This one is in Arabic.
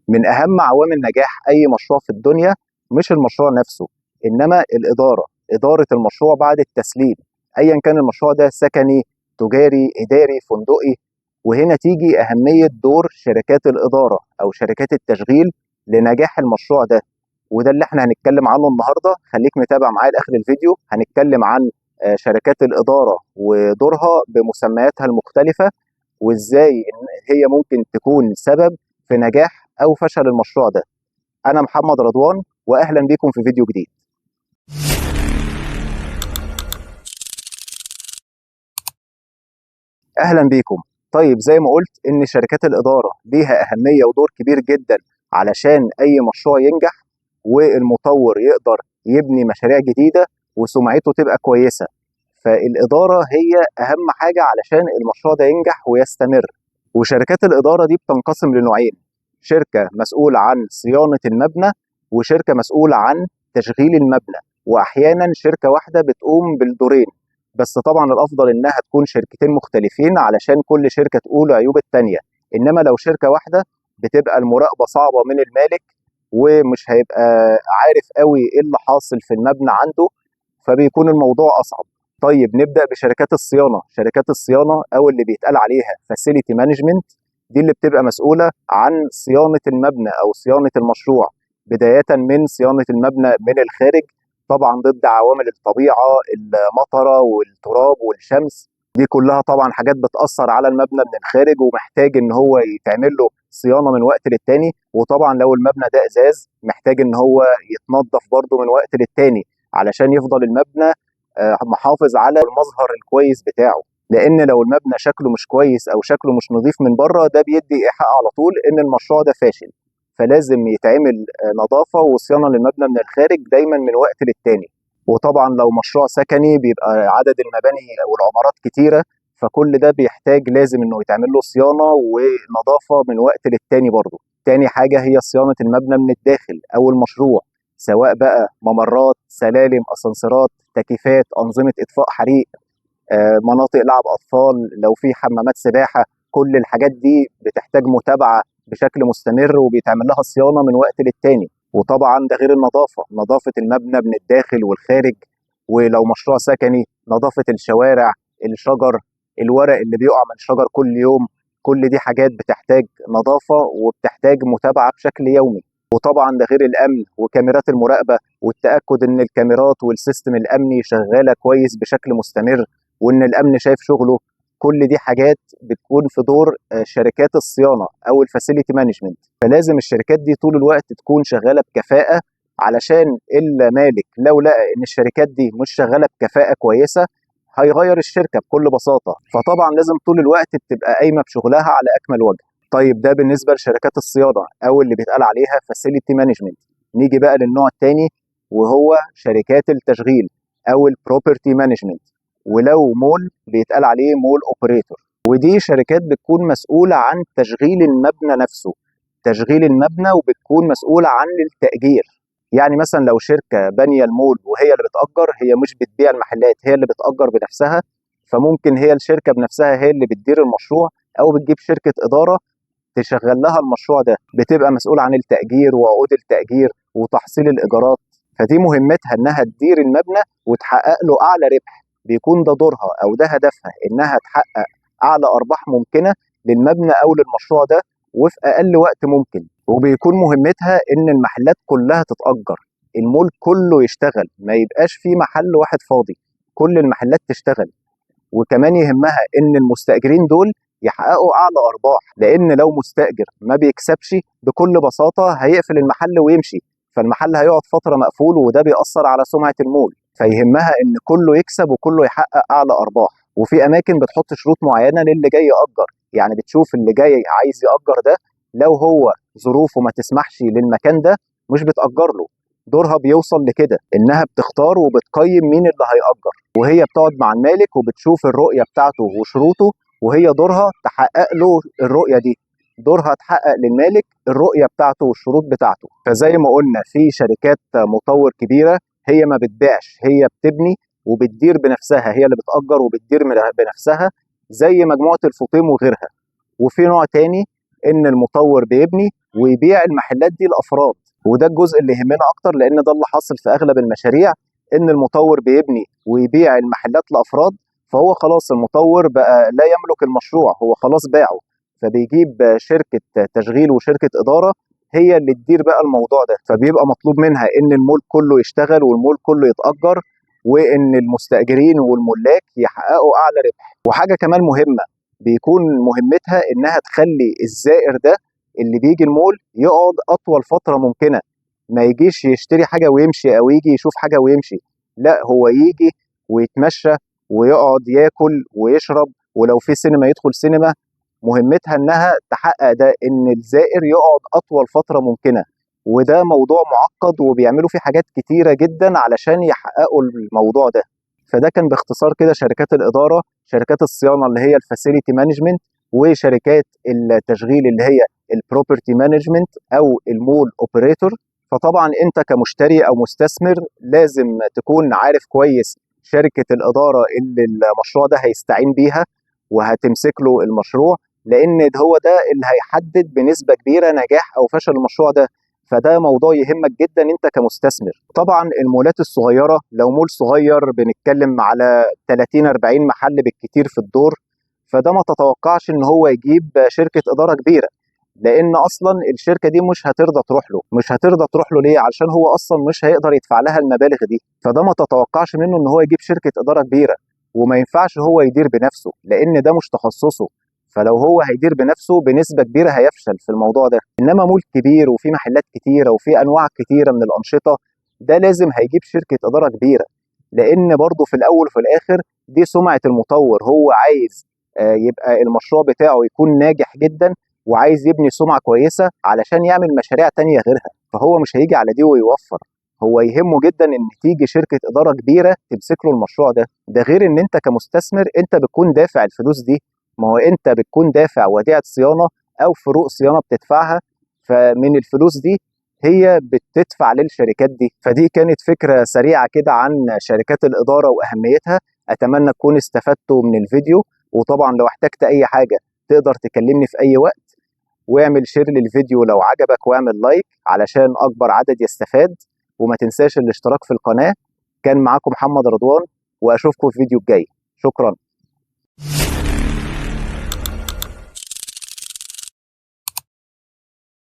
من أهم عوامل نجاح أي مشروع في الدنيا مش المشروع نفسه، إنما الإدارة، إدارة المشروع بعد التسليم. أيا كان المشروع ده سكني، تجاري، إداري، فندقي. وهنا تيجي أهمية دور شركات الإدارة أو شركات التشغيل لنجاح المشروع ده. وده اللي احنا هنتكلم عنه النهاردة. خليك متابع معايا لآخر الفيديو. هنتكلم عن شركات الإدارة ودورها بمسمياتها المختلفة، وإزاي إن هي ممكن تكون سبب في نجاح أو فشل المشروع ده. أنا محمد رضوان، وأهلا بكم في فيديو جديد. أهلا بكم. طيب، زي ما قلت إن شركات الإدارة ليها أهمية ودور كبير جدا علشان أي مشروع ينجح والمطور يقدر يبني مشاريع جديدة وسمعته تبقى كويسة. فالإدارة هي أهم حاجة علشان المشروع ده ينجح ويستمر. وشركات الإدارة دي بتنقسم لنوعين: شركة مسؤولة عن صيانة المبنى، وشركة مسؤولة عن تشغيل المبنى. وأحيانا شركة واحدة بتقوم بالدورين، بس طبعا الأفضل إنها تكون شركتين مختلفين علشان كل شركة تقول عيوب التانية. إنما لو شركة واحدة بتبقى المراقبة صعبة من المالك، ومش هيبقى عارف قوي إيه اللي حاصل في المبنى عنده، فبيكون الموضوع أصعب. طيب، نبدأ بشركات الصيانة. شركات الصيانة أو اللي بيتقال عليها فاسيليتي مانجمنت، دي اللي بتبقى مسؤولة عن صيانة المبنى أو صيانة المشروع، بداية من صيانة المبنى من الخارج، طبعا ضد عوامل الطبيعة، المطرة والتراب والشمس. دي كلها طبعا حاجات بتأثر على المبنى من الخارج، ومحتاج ان هو يتعمل له صيانة من وقت للتاني. وطبعا لو المبنى ده ازاز، محتاج ان هو يتنظف برضه من وقت للتاني علشان يفضل المبنى محافظ على المظهر الكويس بتاعه. لان لو المبنى شكله مش كويس او شكله مش نظيف من بره، ده بيدي ايحاء على طول ان المشروع ده فاشل. فلازم يتعمل نظافه وصيانه للمبنى من الخارج دايما من وقت للتاني. وطبعا لو مشروع سكني بيبقى عدد المباني والعمارات كتيره، فكل ده بيحتاج لازم انه يتعمل له صيانه ونظافه من وقت للتاني برضه. تاني حاجه هي صيانه المبنى من الداخل او المشروع، سواء بقى ممرات، سلالم، اسانسيرات، تكييفات، انظمه اطفاء حريق، مناطق لعب اطفال، لو في حمامات سباحه. كل الحاجات دي بتحتاج متابعه بشكل مستمر، وبيتعمل لها صيانه من وقت للتاني. وطبعا ده غير النظافه، نظافه المبنى من الداخل والخارج. ولو مشروع سكني، نظافه الشوارع، الشجر، الورق اللي بيقع من الشجر كل يوم. كل دي حاجات بتحتاج نظافه وبتحتاج متابعه بشكل يومي. وطبعا ده غير الامن وكاميرات المراقبه، والتاكد ان الكاميرات والسيستم الامني شغاله كويس بشكل مستمر، وان الامن شايف شغله. كل دي حاجات بتكون في دور شركات الصيانه او الفاسيلتي مانجمنت. فلازم الشركات دي طول الوقت تكون شغاله بكفاءه، علشان المالك لو لقى ان الشركات دي مش شغاله بكفاءه كويسه هيغير الشركه بكل بساطه. فطبعا لازم طول الوقت تبقى قايمه بشغلها على اكمل وجه. طيب، ده بالنسبه لشركات الصيانه او اللي بيتقال عليها فاسيلتي مانجمنت. نيجي بقى للنوع الثاني، وهو شركات التشغيل او البروبرتي مانجمنت. ولو مول بيتقال عليه مول اوبريتور. ودي شركات بتكون مسؤوله عن تشغيل المبنى نفسه، تشغيل المبنى، وبتكون مسؤوله عن التاجير. يعني مثلا لو شركه بانيه المول وهي اللي بتاجر، هي مش بتبيع المحلات، هي اللي بتاجر بنفسها. فممكن هي الشركه بنفسها هي اللي بتدير المشروع، او بتجيب شركه اداره تشغل لها المشروع ده، بتبقى مسؤوله عن التاجير وعقود التاجير وتحصيل الايجارات. فدي مهمتها انها تدير المبنى وتحقق له اعلى ربح. بيكون ده دورها او ده هدفها، انها تحقق اعلى ارباح ممكنه للمبنى او للمشروع ده وفي اقل وقت ممكن. وبيكون مهمتها ان المحلات كلها تتاجر، المول كله يشتغل، ما يبقاش في محل واحد فاضي، كل المحلات تشتغل. وكمان يهمها ان المستاجرين دول يحققوا اعلى ارباح، لان لو مستاجر ما بيكسبش بكل بساطه هيقفل المحل ويمشي، فالمحل هيقعد فتره مقفول، وده بيأثر على سمعه المول. فيهمها ان كله يكسب وكله يحقق اعلى ارباح. وفي اماكن بتحط شروط معينه للي جاي يأجر، يعني بتشوف اللي جاي عايز يأجر ده لو هو ظروفه ما تسمحش للمكان ده مش بتأجر له. دورها بيوصل لكده، انها بتختار وبتقيم مين اللي هيأجر، وهي بتقعد مع المالك وبتشوف الرؤيه بتاعته وشروطه، وهي دورها تحقق له الرؤيه دي. دورها تحقق للمالك الرؤيه بتاعته والشروط بتاعته. فزي ما قلنا في شركات مطور كبيره، هي ما بتبيعش، هي بتبني وبتدير بنفسها، هي اللي بتأجر وبتدير بنفسها، زي مجموعه الفطيم وغيرها. وفي نوع تاني ان المطور بيبني ويبيع المحلات دي لافراد. وده الجزء اللي يهمنا اكتر، لان ده اللي حاصل في اغلب المشاريع، ان المطور بيبني ويبيع المحلات لافراد، فهو خلاص المطور بقى لا يملك المشروع، هو خلاص باعه، فبيجيب شركه تشغيل وشركه اداره هي اللي تدير بقى الموضوع ده. فبيبقى مطلوب منها ان المول كله يشتغل والمول كله يتأجر، وان المستأجرين والملاك يحققوا اعلى ربح. وحاجه كمان مهمه، بيكون مهمتها انها تخلي الزائر ده اللي بيجي المول يقعد اطول فتره ممكنه، ما يجيش يشتري حاجه ويمشي او يجي يشوف حاجه ويمشي، لا هو يجي ويتمشى ويقعد ياكل ويشرب، ولو في سينما يدخل سينما. مهمتها انها تحقق ده، ان الزائر يقعد اطول فتره ممكنه. وده موضوع معقد وبيعملوا فيه حاجات كتيره جدا علشان يحققوا الموضوع ده. فده كان باختصار كده شركات الاداره، شركات الصيانه اللي هي الفاسيلتي مانجمنت، وشركات التشغيل اللي هي البروبرتي مانجمنت او المول اوبريتور. فطبعا انت كمشتري او مستثمر لازم تكون عارف كويس شركه الاداره اللي المشروع ده هيستعين بيها وهتمسك له المشروع، لان هو ده اللي هيحدد بنسبه كبيره نجاح او فشل المشروع ده. فده موضوع يهمك جدا انت كمستثمر. طبعا المولات الصغيره، لو مول صغير بنتكلم على 30 40 محل بالكتير في الدور، فده ما تتوقعش ان هو يجيب شركه اداره كبيره، لان اصلا الشركه دي مش هترضى تروح له. مش هترضى تروح له ليه؟ علشان هو اصلا مش هيقدر يدفع لها المبالغ دي. فده ما تتوقعش منه ان هو يجيب شركه اداره كبيره، وما ينفعش هو يدير بنفسه لان ده مش تخصصه. فلو هو هيدير بنفسه بنسبه كبيره هيفشل في الموضوع ده. انما مول كبير وفي محلات كتيره وفي انواع كتيره من الانشطه، ده لازم هيجيب شركه اداره كبيره، لان برضه في الاول وفي الاخر دي سمعه المطور. هو عايز يبقى المشروع بتاعه يكون ناجح جدا، وعايز يبني سمعه كويسه علشان يعمل مشاريع تانية غيرها. فهو مش هيجي على دي ويوفر، هو يهمه جدا ان تيجي شركه اداره كبيره تمسك له المشروع ده. ده غير ان انت كمستثمر انت بتكون دافع الفلوس دي، ما هو انت بتكون دافع وديعه صيانه او فروق صيانه بتدفعها، فمن الفلوس دي هي بتدفع للشركات دي. فدي كانت فكره سريعه كده عن شركات الاداره واهميتها. اتمنى تكونوا استفدتوا من الفيديو، وطبعا لو احتجت اي حاجه تقدر تكلمني في اي وقت. واعمل شير للفيديو لو عجبك، واعمل لايك علشان اكبر عدد يستفاد، وما تنساش الاشتراك في القناة. كان معاكم محمد رضوان، واشوفكم في الفيديو الجاي. شكرا.